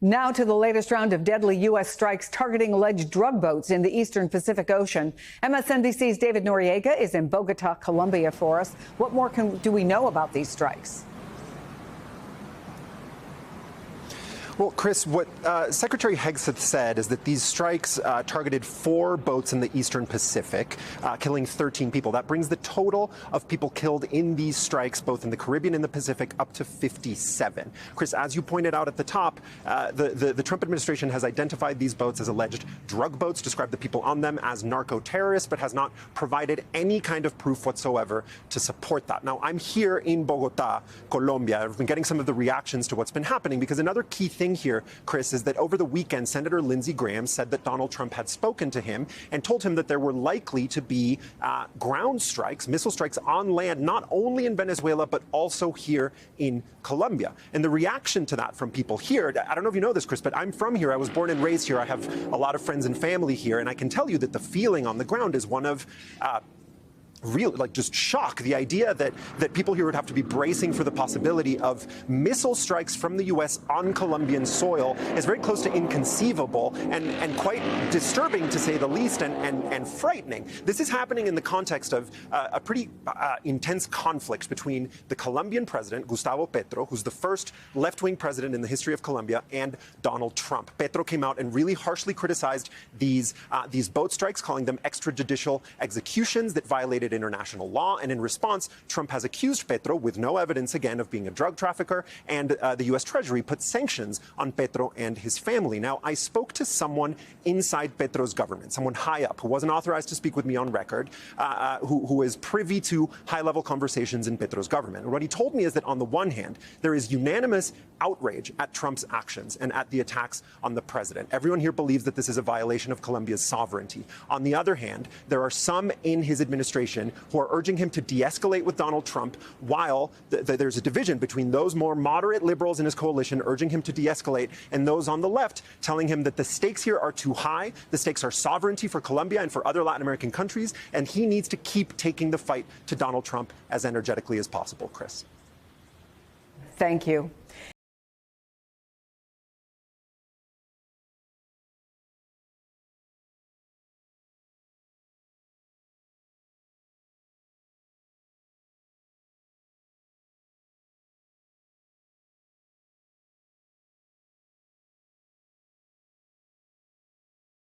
Now to the latest round of deadly U.S. strikes targeting alleged drug boats in the eastern Pacific Ocean. MSNBC's David Noriega is in Bogota, Colombia for us. What more do we know about these strikes? Well, Chris, what Secretary Hegseth said is that these strikes targeted 4 boats in the eastern Pacific, killing 13 people. That brings the total of people killed in these strikes, both in the Caribbean and the Pacific, up to 57. Chris, as you pointed out at the top, the Trump administration has identified these boats as alleged drug boats, described the people on them as narco-terrorists, but has not provided any kind of proof whatsoever to support that. Now, I'm here in Bogota, Colombia. I've been getting some of the reactions to what's been happening, because another key thing here, Chris, is that over the weekend, Senator Lindsey Graham said that Donald Trump had spoken to him and told him that there were likely to be ground strikes, missile strikes on land, not only in Venezuela, but also here in Colombia. And the reaction to that from people here, I don't know if you know this, Chris, but I'm from here. I was born and raised here. I have a lot of friends and family here. And I can tell you that the feeling on the ground is one of just shock. The idea that people here would have to be bracing for the possibility of missile strikes from the U.S. on Colombian soil is very close to inconceivable and quite disturbing, to say the least, and frightening. This is happening in the context of a pretty intense conflict between the Colombian president, Gustavo Petro, who's the first left-wing president in the history of Colombia, and Donald Trump. Petro came out and really harshly criticized these boat strikes, calling them extrajudicial executions that violated international law. And in response, Trump has accused Petro, with no evidence, again, of being a drug trafficker, and the U.S. Treasury put sanctions on Petro and his family. Now, I spoke to someone inside Petro's government, someone high up, who wasn't authorized to speak with me on record, who is privy to high-level conversations in Petro's government. And what he told me is that, on the one hand, there is unanimous outrage at Trump's actions and at the attacks on the president. Everyone here believes that this is a violation of Colombia's sovereignty. On the other hand, there are some in his administration who are urging him to de-escalate with Donald Trump, while there's a division between those more moderate liberals in his coalition urging him to de-escalate and those on the left telling him that the stakes here are too high. The stakes are sovereignty for Colombia and for other Latin American countries, and he needs to keep taking the fight to Donald Trump as energetically as possible. Chris. Thank you.